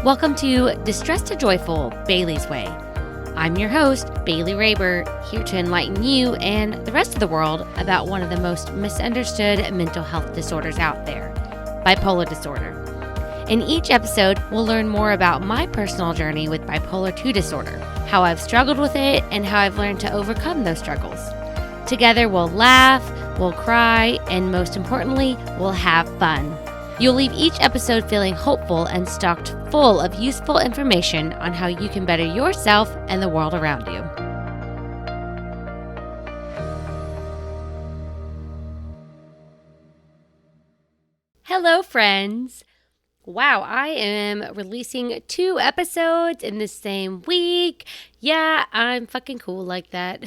Welcome to Distress to Joyful, Bailey's Way. I'm your host, Bailey Raber, here to enlighten you and the rest of the world about one of the most misunderstood mental health disorders out there, bipolar disorder. In each episode, we'll learn more about my personal journey with bipolar II disorder, how I've struggled with it, and how I've learned to overcome those struggles. Together, we'll laugh, we'll cry, and most importantly, we'll have fun. You'll leave each episode feeling hopeful and stocked full of useful information on how you can better yourself and the world around you. Hello, friends. Wow, I am releasing 2 episodes in the same week. Yeah, I'm fucking cool like that.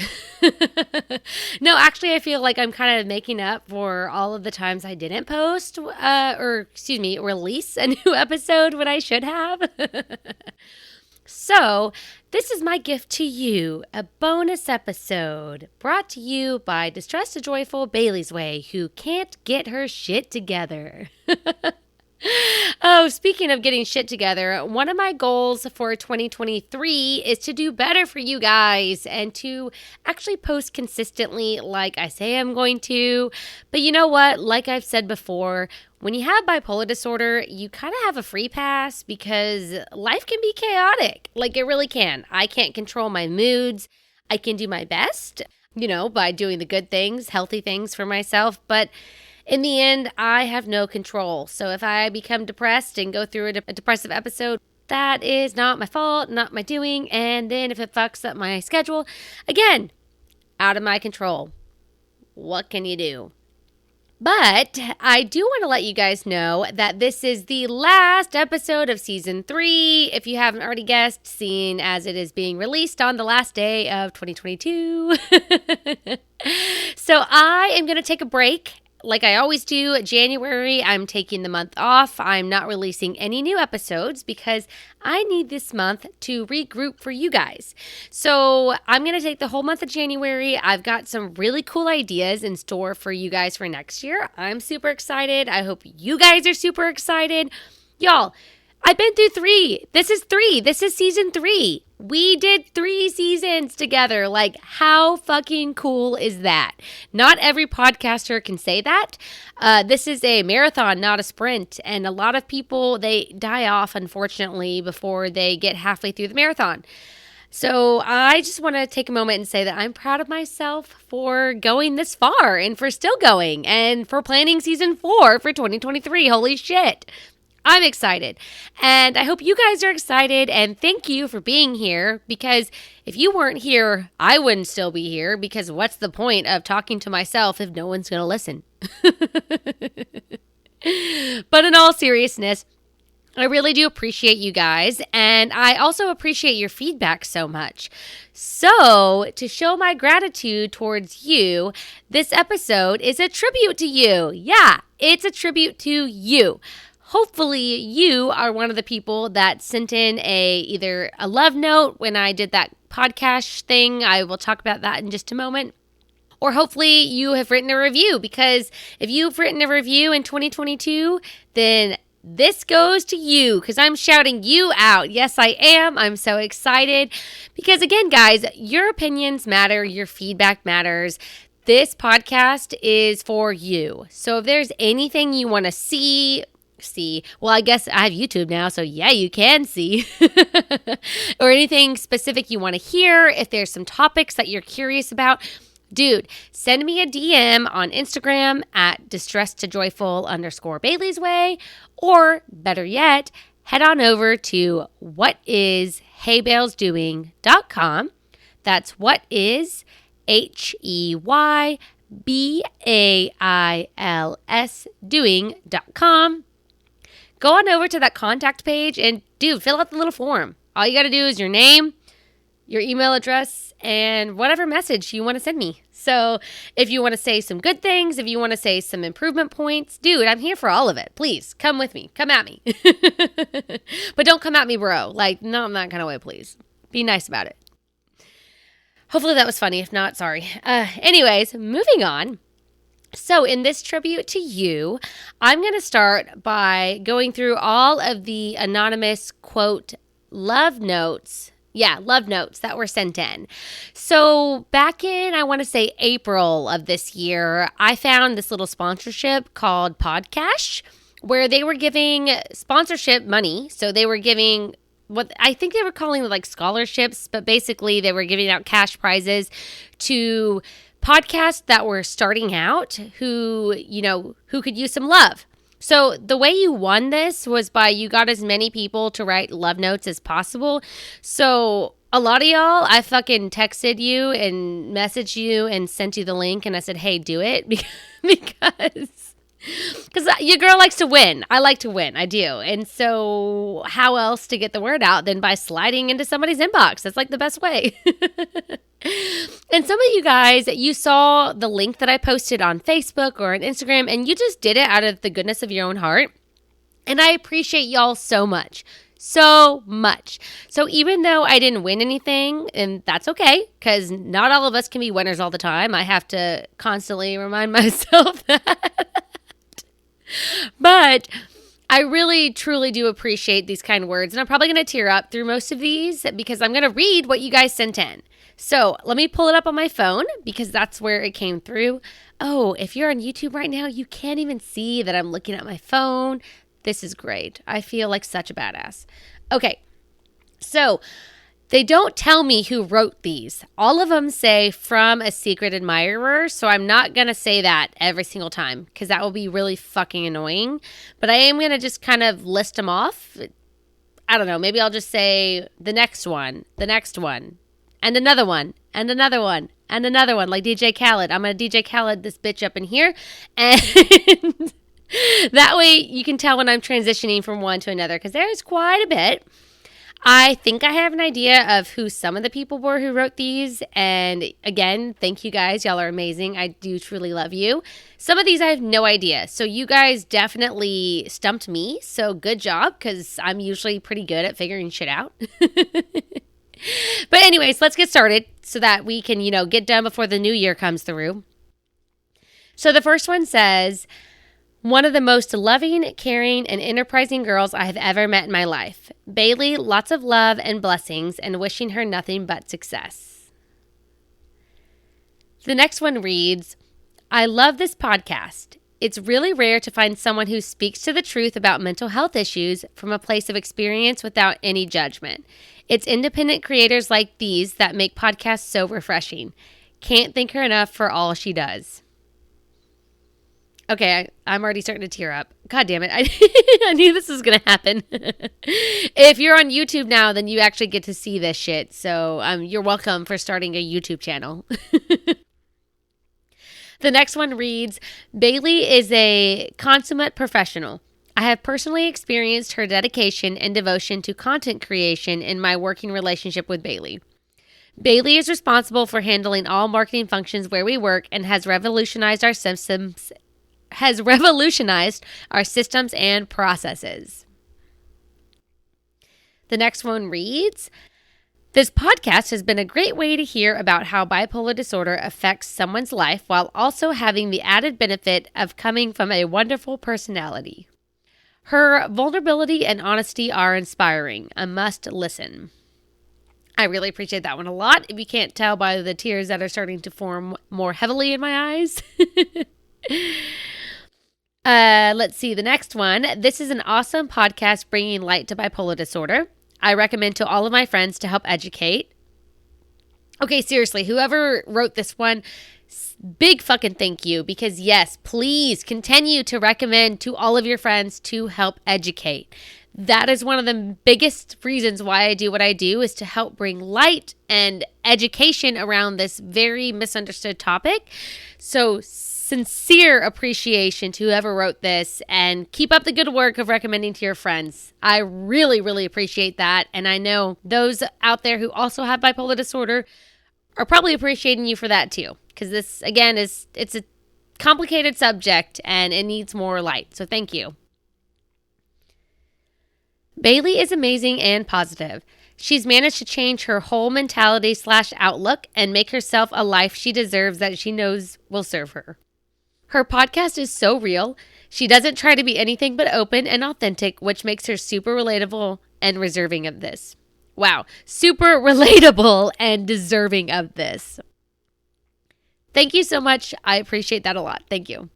No, actually, I feel like I'm kind of making up for all of the times I didn't post, release a new episode when I should have. So, this is my gift to you, a bonus episode brought to you by Distress to Joyful Bailey's Way, who can't get her shit together. Oh, speaking of getting shit together, one of my goals for 2023 is to do better for you guys and to actually post consistently like I say I'm going to. But you know what? Like I've said before, when you have bipolar disorder, you kind of have a free pass because life can be chaotic. Like it really can. I can't control my moods. I can do my best, by doing the good things, healthy things for myself. But in the end, I have no control. So if I become depressed and go through a depressive episode, that is not my fault, not my doing. And then if it fucks up my schedule, again, out of my control. What can you do? But I do want to let you guys know that this is the last episode of season 3. If you haven't already guessed, seeing as it is being released on the last day of 2022. So I am going to take a break. Like I always do, January, I'm taking the month off. I'm not releasing any new episodes because I need this month to regroup for you guys. So I'm going to take the whole month of January. I've got some really cool ideas in store for you guys for next year. I'm super excited. I hope you guys are super excited. Y'all, I've been through 3. This is 3. This is season 3. We did 3 seasons together. Like, how fucking cool is that? Not every podcaster can say that. This is a marathon, not a sprint. And a lot of people, they die off, unfortunately, before they get halfway through the marathon. So I just want to take a moment and say that I'm proud of myself for going this far and for still going and for planning season 4 for 2023. Holy shit. I'm excited, and I hope you guys are excited, and thank you for being here, because if you weren't here, I wouldn't still be here, because what's the point of talking to myself if no one's going to listen? But in all seriousness, I really do appreciate you guys, and I also appreciate your feedback so much. So, to show my gratitude towards you, this episode is a tribute to you. Yeah, it's a tribute to you. Hopefully you are one of the people that sent in either a love note when I did that podcast thing. I will talk about that in just a moment. Or hopefully you have written a review, because if you've written a review in 2022, then this goes to you, because I'm shouting you out. Yes, I am. I'm so excited because, again, guys, your opinions matter. Your feedback matters. This podcast is for you. So if there's anything you want to see, well, I guess I have YouTube now, so yeah, you can see. Or anything specific you want to hear, if there's some topics that you're curious about, dude, send me a DM on Instagram at distresstojoyful_Bailey's Way, or better yet, head on over to whatisheybales.com. That's whatis, HEYBAILS doing.com. Go on over to that contact page and, dude, fill out the little form. All you got to do is your name, your email address, and whatever message you want to send me. So if you want to say some good things, if you want to say some improvement points, dude, I'm here for all of it. Please, come with me. Come at me. But don't come at me, bro. Like, not in that kind of way, please. Be nice about it. Hopefully that was funny. If not, sorry. Anyways, moving on. So, in this tribute to you, I'm going to start by going through all of the anonymous quote love notes. Yeah, love notes that were sent in. So, back in, I want to say April of this year, I found this little sponsorship called Podcash where they were giving sponsorship money. So, they were giving what I think they were calling like scholarships, but basically they were giving out cash prizes to podcasts that were starting out who could use some love. So the way you won this was by you got as many people to write love notes as possible. So a lot of y'all, I fucking texted you and messaged you and sent you the link and I said, hey, do it because your girl likes to win. I like to win. I do. And so how else to get the word out than by sliding into somebody's inbox? That's like the best way. And some of you guys, you saw the link that I posted on Facebook or on Instagram, and you just did it out of the goodness of your own heart. And I appreciate y'all so much. So much. So even though I didn't win anything, and that's okay, because not all of us can be winners all the time. I have to constantly remind myself that. But I really, truly do appreciate these kind words. And I'm probably going to tear up through most of these because I'm going to read what you guys sent in. So let me pull it up on my phone because that's where it came through. Oh, if you're on YouTube right now, you can't even see that I'm looking at my phone. This is great. I feel like such a badass. Okay, so they don't tell me who wrote these. All of them say from a secret admirer, so I'm not going to say that every single time because that will be really fucking annoying. But I am going to just kind of list them off. I don't know, maybe I'll just say the next one, and another one, and another one, and another one, like DJ Khaled. I'm going to DJ Khaled this bitch up in here. And that way you can tell when I'm transitioning from one to another because there is quite a bit. I think I have an idea of who some of the people were who wrote these. And again, thank you guys. Y'all are amazing. I do truly love you. Some of these I have no idea. So you guys definitely stumped me. So good job because I'm usually pretty good at figuring shit out. But anyways, let's get started so that we can, get done before the new year comes through. So the first one says, one of the most loving, caring, and enterprising girls I have ever met in my life. Bailey, lots of love and blessings and wishing her nothing but success. The next one reads, I love this podcast. It's really rare to find someone who speaks to the truth about mental health issues from a place of experience without any judgment. It's independent creators like these that make podcasts so refreshing. Can't thank her enough for all she does. Okay, I'm already starting to tear up. God damn it. I knew this was going to happen. If you're on YouTube now, then you actually get to see this shit. So you're welcome for starting a YouTube channel. The next one reads, Bailey is a consummate professional. I have personally experienced her dedication and devotion to content creation in my working relationship with Bailey. Bailey is responsible for handling all marketing functions where we work and has revolutionized our systems and processes. The next one reads, this podcast has been a great way to hear about how bipolar disorder affects someone's life while also having the added benefit of coming from a wonderful personality. Her vulnerability and honesty are inspiring. A must listen. I really appreciate that one a lot. If you can't tell by the tears that are starting to form more heavily in my eyes. Let's see the next one. This is an awesome podcast bringing light to bipolar disorder. I recommend to all of my friends to help educate. Okay, seriously, whoever wrote this one, big fucking thank you because yes, please continue to recommend to all of your friends to help educate. That is one of the biggest reasons why I do what I do is to help bring light and education around this very misunderstood topic. So sincere appreciation to whoever wrote this and keep up the good work of recommending to your friends. I really, really appreciate that. And I know those out there who also have bipolar disorder are probably appreciating you for that too. Because this, again, it's a complicated subject and it needs more light. So thank you. Bailey is amazing and positive. She's managed to change her whole mentality / outlook and make herself a life she deserves that she knows will serve her. Her podcast is so real. She doesn't try to be anything but open and authentic, which makes her super relatable and deserving of this. Wow, super relatable and deserving of this. Thank you so much. I appreciate that a lot. Thank you.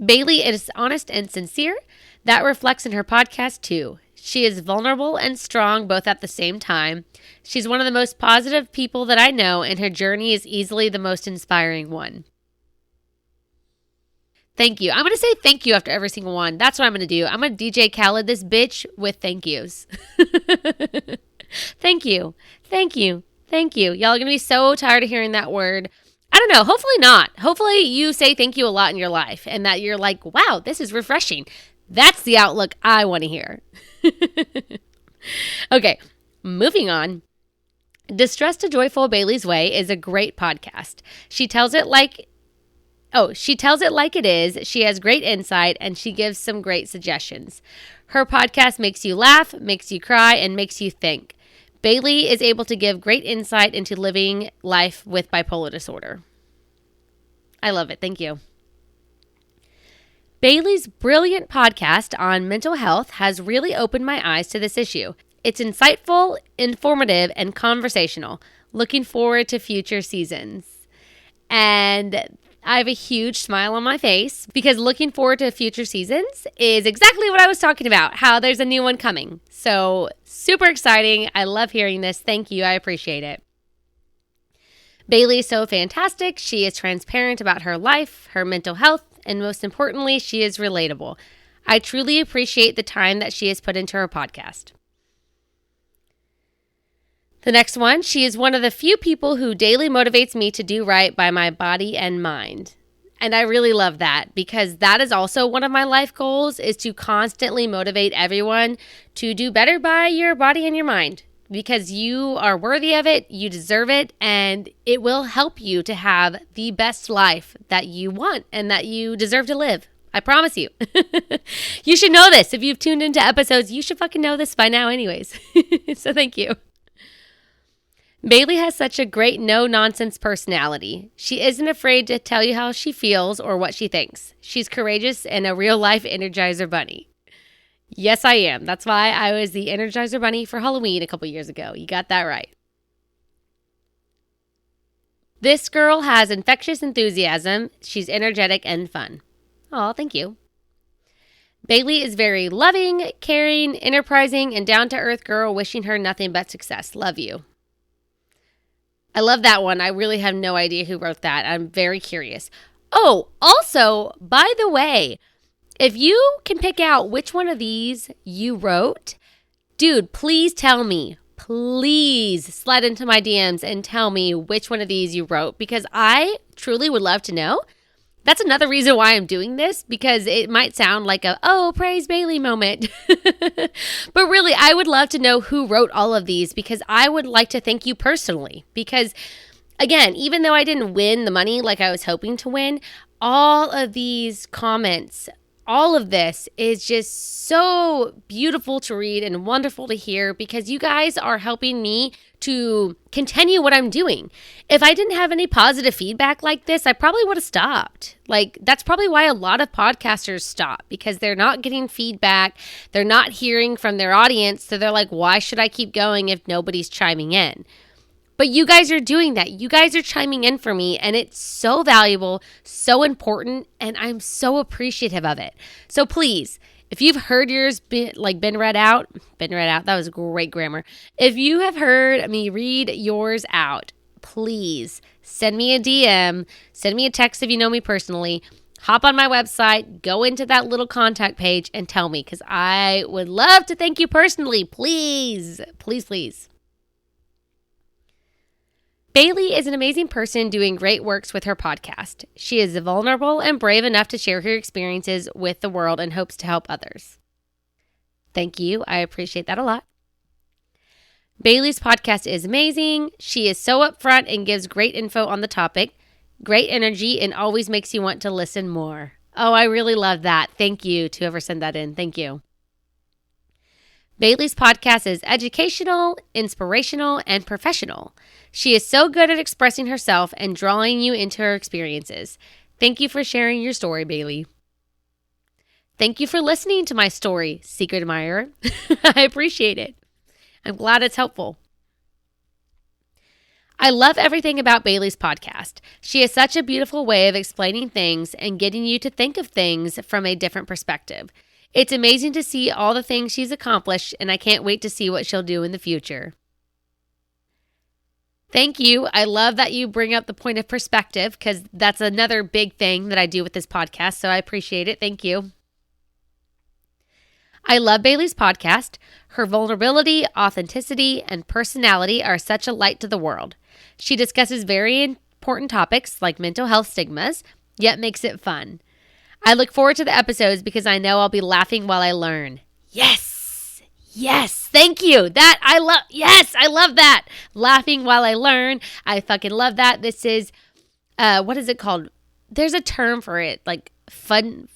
Bailey is honest and sincere. That reflects in her podcast too. She is vulnerable and strong both at the same time. She's one of the most positive people that I know, and her journey is easily the most inspiring one. Thank you. I'm going to say thank you after every single one. That's what I'm going to do. I'm going to DJ Khaled this bitch with thank yous. Thank you. Thank you. Thank you. Y'all are going to be so tired of hearing that word. I don't know. Hopefully not. Hopefully you say thank you a lot in your life and that you're like, wow, this is refreshing. That's the outlook I want to hear. Okay, moving on. Distressed to Joyful Bailey's Way is a great podcast. She tells it like it is. She has great insight and she gives some great suggestions. Her podcast makes you laugh, makes you cry, and makes you think. Bailey is able to give great insight into living life with bipolar disorder. I love it. Thank you. Bailey's brilliant podcast on mental health has really opened my eyes to this issue. It's insightful, informative, and conversational. Looking forward to future seasons. And I have a huge smile on my face because looking forward to future seasons is exactly what I was talking about, how there's a new one coming. So super exciting. I love hearing this. Thank you. I appreciate it. Bailey is so fantastic. She is transparent about her life, her mental health, and most importantly, she is relatable. I truly appreciate the time that she has put into her podcast. The next one, she is one of the few people who daily motivates me to do right by my body and mind. And I really love that because that is also one of my life goals is to constantly motivate everyone to do better by your body and your mind because you are worthy of it, you deserve it, and it will help you to have the best life that you want and that you deserve to live. I promise you. You should know this. If you've tuned into episodes, you should fucking know this by now anyways. So thank you. Bailey has such a great no-nonsense personality. She isn't afraid to tell you how she feels or what she thinks. She's courageous and a real-life Energizer Bunny. Yes, I am. That's why I was the Energizer Bunny for Halloween a couple years ago. You got that right. This girl has infectious enthusiasm. She's energetic and fun. Oh, thank you. Bailey is very loving, caring, enterprising, and down-to-earth girl wishing her nothing but success. Love you. I love that one. I really have no idea who wrote that. I'm very curious. Oh, also, by the way, if you can pick out which one of these you wrote, dude, please tell me. Please slide into my DMs and tell me which one of these you wrote because I truly would love to know. That's another reason why I'm doing this because it might sound like a, oh, praise Bailey moment. But really, I would love to know who wrote all of these because I would like to thank you personally. Because, again, even though I didn't win the money like I was hoping to win, all of these comments, all of this is just so beautiful to read and wonderful to hear because you guys are helping me to continue what I'm doing. If I didn't have any positive feedback like this, I probably would have stopped. Like, that's probably why a lot of podcasters stop because they're not getting feedback. They're not hearing from their audience. So they're like, why should I keep going if nobody's chiming in? But you guys are doing that. You guys are chiming in for me, and it's so valuable, so important, and I'm so appreciative of it. So please, if you've heard yours been read out, that was great grammar. If you have heard me read yours out, please send me a DM, send me a text if you know me personally, hop on my website, go into that little contact page, and tell me, because I would love to thank you personally. Please, please, please. Bailey is an amazing person doing great works with her podcast. She is vulnerable and brave enough to share her experiences with the world and hopes to help others. Thank you. I appreciate that a lot. Bailey's podcast is amazing. She is so upfront and gives great info on the topic, great energy, and always makes you want to listen more. Oh, I really love that. Thank you to whoever sent that in. Thank you. Bailey's podcast is educational, inspirational, and professional. She is so good at expressing herself and drawing you into her experiences. Thank you for sharing your story, Bailey. Thank you for listening to my story, Secret Admirer. I appreciate it. I'm glad it's helpful. I love everything about Bailey's podcast. She has such a beautiful way of explaining things and getting you to think of things from a different perspective. It's amazing to see all the things she's accomplished, and I can't wait to see what she'll do in the future. Thank you. I love that you bring up the point of perspective because that's another big thing that I do with this podcast, so I appreciate it. Thank you. I love Bailey's podcast. Her vulnerability, authenticity, and personality are such a light to the world. She discusses very important topics like mental health stigmas, yet makes it fun. I look forward to the episodes because I know I'll be laughing while I learn. Yes. Thank you. I love that. Laughing while I learn. I fucking love that. This is, what is it called? There's a term for it, like fun.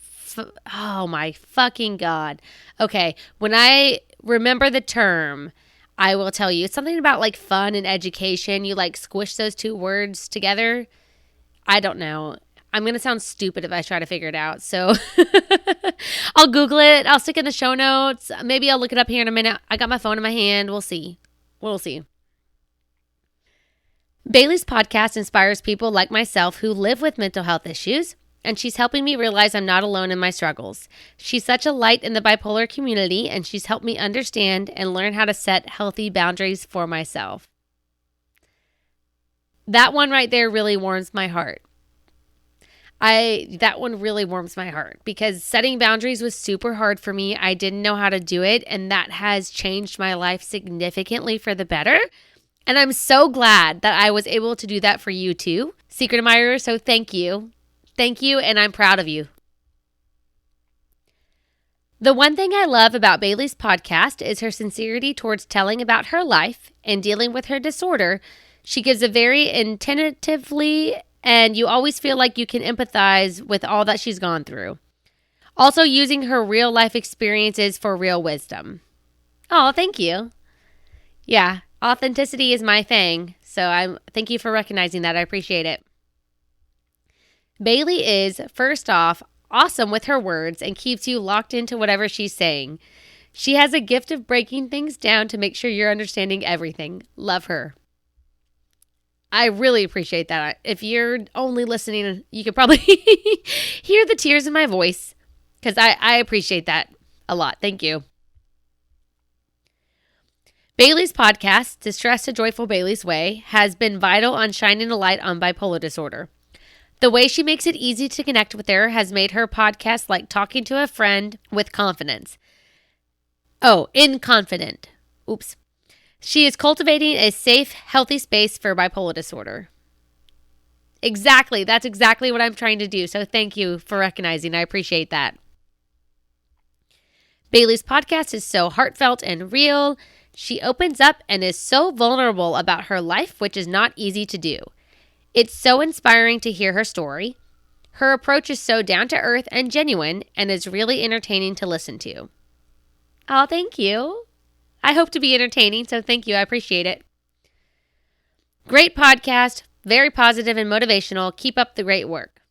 Oh my fucking God. Okay. When I remember the term, I will tell you. It's something about like fun and education. You like squish those two words together. I don't know. I'm going to sound stupid if I try to figure it out. So I'll Google it. I'll stick it in the show notes. Maybe I'll look it up here in a minute. I got my phone in my hand. We'll see. Bailey's podcast inspires people like myself who live with mental health issues, and she's helping me realize I'm not alone in my struggles. She's such a light in the bipolar community, and she's helped me understand and learn how to set healthy boundaries for myself. That one right there really warms my heart. That one really warms my heart because setting boundaries was super hard for me. I didn't know how to do it, and that has changed my life significantly for the better. And I'm so glad that I was able to do that for you too, Secret Admirer. So thank you. Thank you, and I'm proud of you. The one thing I love about Bailey's podcast is her sincerity towards telling about her life and dealing with her disorder. She gives a very attentively, and you always feel like you can empathize with all that she's gone through. Also using her real life experiences for real wisdom. Oh, thank you. Yeah, authenticity is my thing. So thank you for recognizing that. I appreciate it. Bailey is, first off, awesome with her words and keeps you locked into whatever she's saying. She has a gift of breaking things down to make sure you're understanding everything. Love her. I really appreciate that. If you're only listening, you could probably hear the tears in my voice because I appreciate that a lot. Thank you. Bailey's podcast, Distress to Joyful Bailey's Way, has been vital on shining a light on bipolar disorder. The way she makes it easy to connect with her has made her podcast like talking to a friend with confidence. Confident. Oops. She is cultivating a safe, healthy space for bipolar disorder. Exactly. That's exactly what I'm trying to do. So thank you for recognizing. I appreciate that. Bailey's podcast is so heartfelt and real. She opens up and is so vulnerable about her life, which is not easy to do. It's so inspiring to hear her story. Her approach is so down to earth and genuine and is really entertaining to listen to. Oh, thank you. I hope to be entertaining, so thank you. I appreciate it. Great podcast, very positive and motivational. Keep up the great work.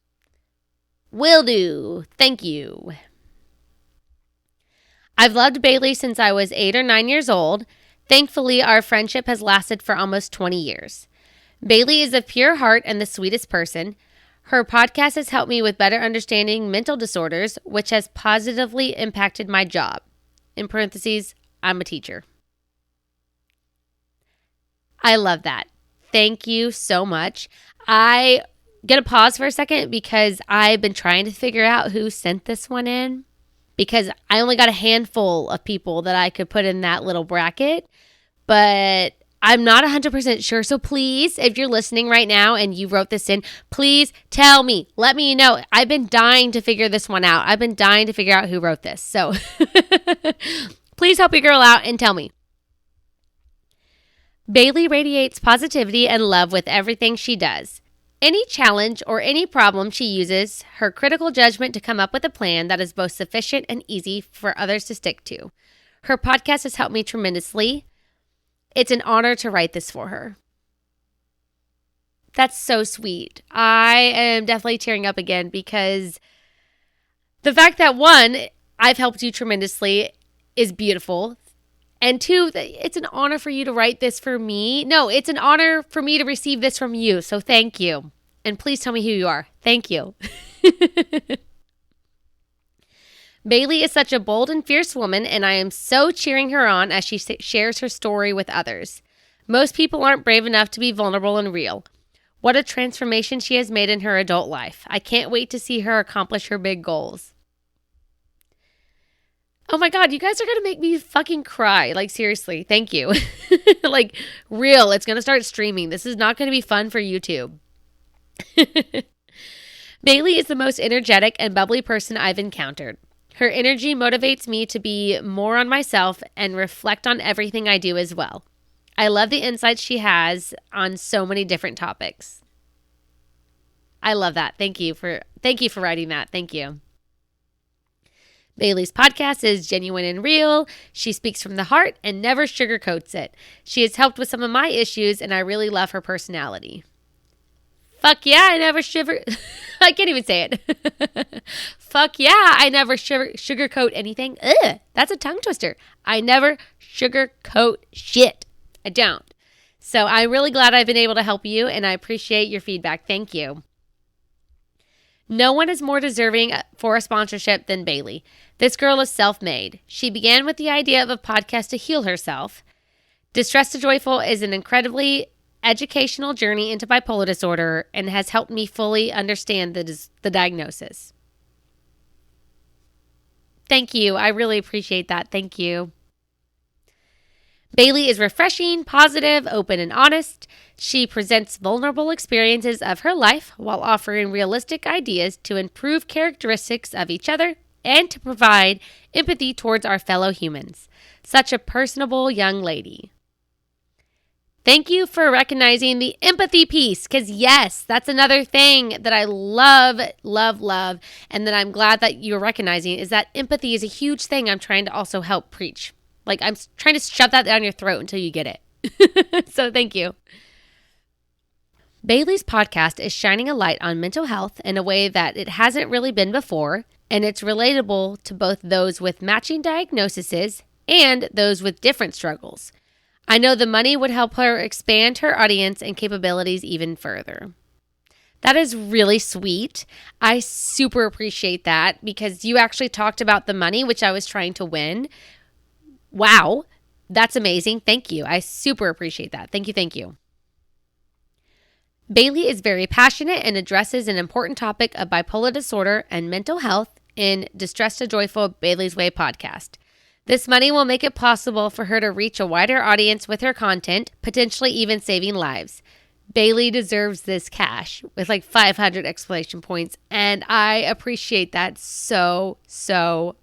Will do. Thank you. I've loved Bailey since I was 8 or 9 years old. Thankfully, our friendship has lasted for almost 20 years. Bailey is a pure heart and the sweetest person. Her podcast has helped me with better understanding mental disorders, which has positively impacted my job. In parentheses, I'm a teacher. I love that. Thank you so much. I going to pause for a second because I've been trying to figure out who sent this one in because I only got a handful of people that I could put in that little bracket, but I'm not 100% sure. So please, if you're listening right now and you wrote this in, please tell me. Let me know. I've been dying to figure this one out. I've been dying to figure out who wrote this. So please help your girl out and tell me. Bailey radiates positivity and love with everything she does. Any challenge or any problem, she uses her critical judgment to come up with a plan that is both sufficient and easy for others to stick to. Her podcast has helped me tremendously. It's an honor to write this for her. That's so sweet. I am definitely tearing up again because the fact that, one, I've helped you tremendously is beautiful. And two, it's an honor for you to write this for me. No, it's an honor for me to receive this from you. So thank you. And please tell me who you are. Thank you. Bailey is such a bold and fierce woman, and I am so cheering her on as she shares her story with others. Most people aren't brave enough to be vulnerable and real. What a transformation she has made in her adult life. I can't wait to see her accomplish her big goals. Oh my God, you guys are going to make me fucking cry. Like, seriously, thank you. Like, real, it's going to start streaming. This is not going to be fun for YouTube. Bailey is the most energetic and bubbly person I've encountered. Her energy motivates me to be more on myself and reflect on everything I do as well. I love the insights she has on so many different topics. I love that. Thank you for writing that. Thank you. Bailey's podcast is genuine and real. She speaks from the heart and never sugarcoats it. She has helped with some of my issues, and I really love her personality. Fuck yeah, I never I can't even say it. Fuck yeah, I never sugarcoat anything. Ugh, that's a tongue twister. I never sugarcoat shit. I don't. So I'm really glad I've been able to help you, and I appreciate your feedback. Thank you. No one is more deserving for a sponsorship than Bailey. This girl is self-made. She began with the idea of a podcast to heal herself. Distressed to Joyful is an incredibly educational journey into bipolar disorder and has helped me fully understand the diagnosis. Thank you. I really appreciate that. Thank you. Bailey is refreshing, positive, open, and honest. She presents vulnerable experiences of her life while offering realistic ideas to improve characteristics of each other and to provide empathy towards our fellow humans. Such a personable young lady. Thank you for recognizing the empathy piece, because yes, that's another thing that I love, and that I'm glad that you're recognizing is that empathy is a huge thing I'm trying to also help preach. Like, I'm trying to shove that down your throat until you get it. So thank you. Bailey's podcast is shining a light on mental health in a way that it hasn't really been before, and it's relatable to both those with matching diagnoses and those with different struggles. I know the money would help her expand her audience and capabilities even further. That is really sweet. I super appreciate that because you actually talked about the money, which I was trying to win. Wow, that's amazing. Thank you. I super appreciate that. Thank you. Bailey is very passionate and addresses an important topic of bipolar disorder and mental health in Distressed to Joyful Bailey's Way podcast. This money will make it possible for her to reach a wider audience with her content, potentially even saving lives. Bailey deserves this cash with like 500 exclamation points, and I appreciate that so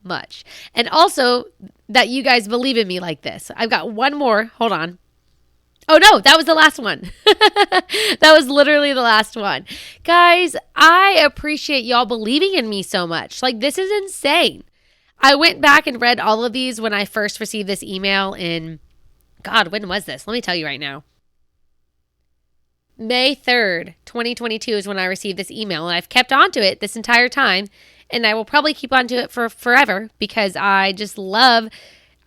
much. And also that you guys believe in me like this. I've got one more. Hold on. Oh no, that was the last one. That was literally the last one. Guys, I appreciate y'all believing in me so much. Like, this is insane. I went back and read all of these when I first received this email in, God, when was this? Let me tell you right now. May 3rd, 2022 is when I received this email, and I've kept on to it this entire time, and I will probably keep on to it for forever because I just love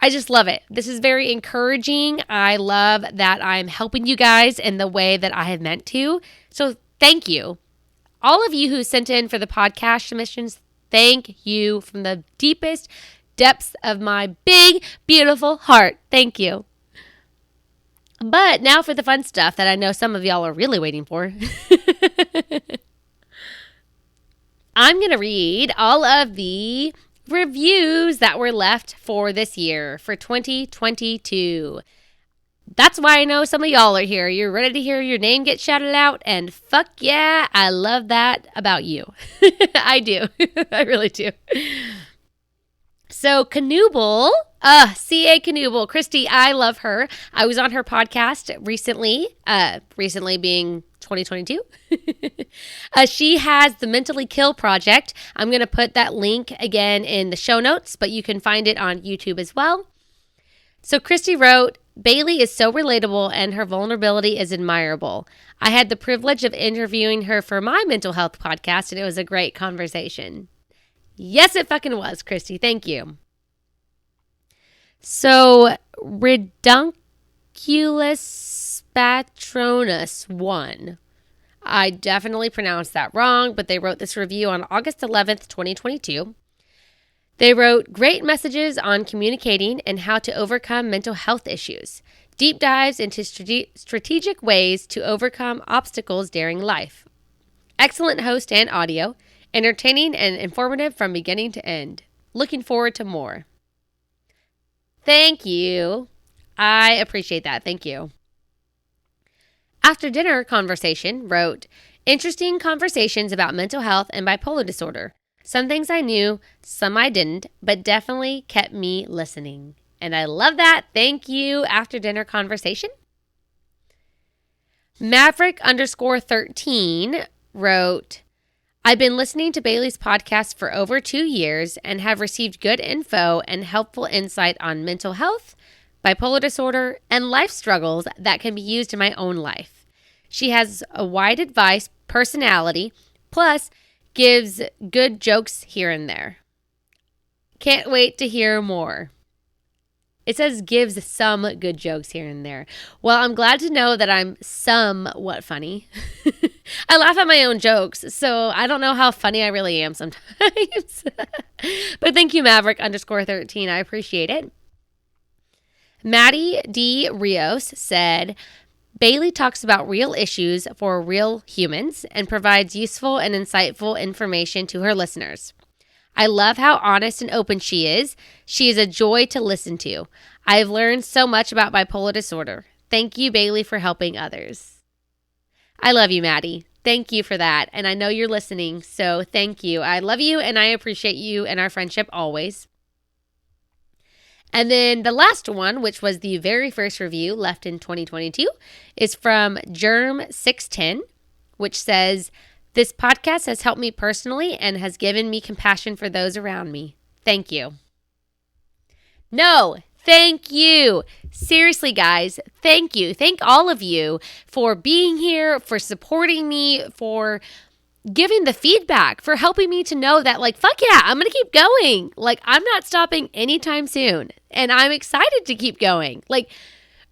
it. This is very encouraging. I love that I'm helping you guys in the way that I have meant to. So thank you. All of you who sent in for the podcast submissions, thank you from the deepest depths of my big, beautiful heart. Thank you. But now for the fun stuff that I know some of y'all are really waiting for. I'm going to read all of the reviews that were left for this year, for 2022. That's why I know some of y'all are here. You're ready to hear your name get shouted out, and fuck yeah, I love that about you. I do. I really do. So Canoeble, C.A. Canoeble, Christy, I love her. I was on her podcast recently being 2022. She has the Mentally Kill Project. I'm going to put that link again in the show notes, but you can find it on YouTube as well. So Christy wrote, Bailey is so relatable and her vulnerability is admirable. I had the privilege of interviewing her for my mental health podcast and it was a great conversation. Yes, it fucking was, Christy. Thank you. So Redunculus Patronus 1. I definitely pronounced that wrong, but they wrote this review on August 11th, 2022. They wrote, great messages on communicating and how to overcome mental health issues. Deep dives into strategic ways to overcome obstacles during life. Excellent host and audio. Entertaining and informative from beginning to end. Looking forward to more. Thank you. I appreciate that. Thank you. After Dinner Conversation wrote, interesting conversations about mental health and bipolar disorder. Some things I knew, some I didn't, but definitely kept me listening. And I love that. Thank you, After Dinner Conversation. Maverick_13 wrote, I've been listening to Bailey's podcast for over 2 years and have received good info and helpful insight on mental health, bipolar disorder, and life struggles that can be used in my own life. She has a wide advice personality, plus gives good jokes here and there. Can't wait to hear more. It says gives some good jokes here and there. Well, I'm glad to know that I'm somewhat funny. I laugh at my own jokes, so I don't know how funny I really am sometimes. But thank you, Maverick_13. I appreciate it. Maddie D. Rios said, Bailey talks about real issues for real humans and provides useful and insightful information to her listeners. I love how honest and open she is. She is a joy to listen to. I've learned so much about bipolar disorder. Thank you, Bailey, for helping others. I love you, Maddie. Thank you for that. And I know you're listening, so thank you. I love you and I appreciate you and our friendship always. And then the last one, which was the very first review left in 2022, is from Germ610, which says, this podcast has helped me personally and has given me compassion for those around me. Thank you. No, thank you. Seriously, guys, thank you. Thank all of you for being here, for supporting me, for giving the feedback, for helping me to know that, like, fuck yeah, I'm going to keep going. Like, I'm not stopping anytime soon. And I'm excited to keep going. Like,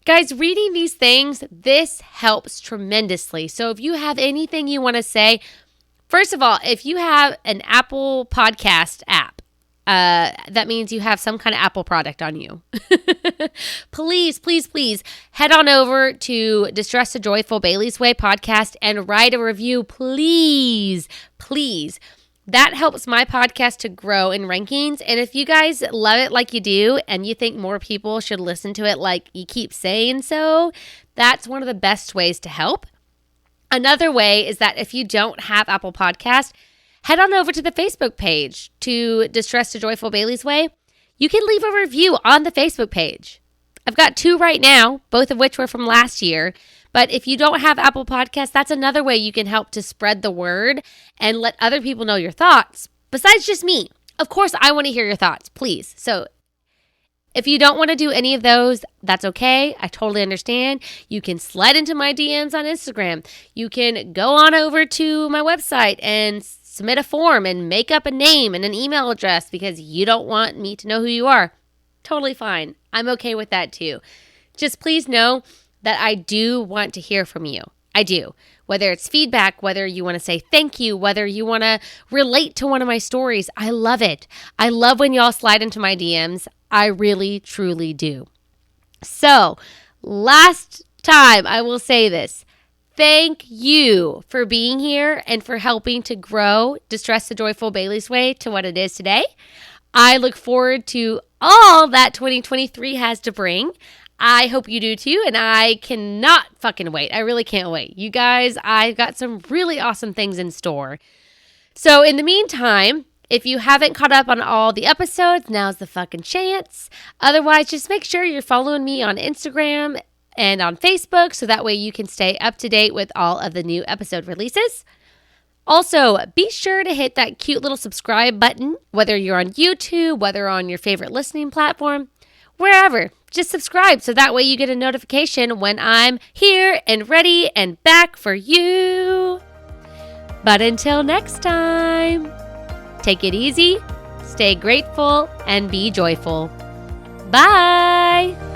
guys, reading these things, this helps tremendously. So if you have anything you want to say, first of all, if you have an Apple Podcast app, that means you have some kind of Apple product on you. Please, please, please head on over to Distress to Joyful Bailey's Way podcast and write a review. Please, please. That helps my podcast to grow in rankings. And if you guys love it like you do and you think more people should listen to it like you keep saying so, that's one of the best ways to help. Another way is that if you don't have Apple Podcast, head on over to the Facebook page to Distress to Joyful Bailey's Way. You can leave a review on the Facebook page. I've got 2 right now, both of which were from last year. But if you don't have Apple Podcasts, that's another way you can help to spread the word and let other people know your thoughts, besides just me. Of course, I want to hear your thoughts, please. So if you don't want to do any of those, that's okay. I totally understand. You can slide into my DMs on Instagram. You can go on over to my website and submit a form and make up a name and an email address because you don't want me to know who you are. Totally fine. I'm okay with that too. Just please know that I do want to hear from you. I do. Whether it's feedback, whether you want to say thank you, whether you want to relate to one of my stories. I love it. I love when y'all slide into my DMs. I really, truly do. So, last time I will say this. Thank you for being here and for helping to grow Distress to Joyful Bailey's Way to what it is today. I look forward to all that 2023 has to bring. I hope you do too, and I cannot fucking wait. I really can't wait. You guys, I've got some really awesome things in store. So in the meantime, if you haven't caught up on all the episodes, now's the fucking chance. Otherwise, just make sure you're following me on Instagram and on Facebook so that way you can stay up to date with all of the new episode releases. Also, be sure to hit that cute little subscribe button, whether you're on YouTube, whether on your favorite listening platform. Wherever. just subscribe so that way you get a notification when I'm here and ready and back for you. But until next time, take it easy, stay grateful, and be joyful. Bye!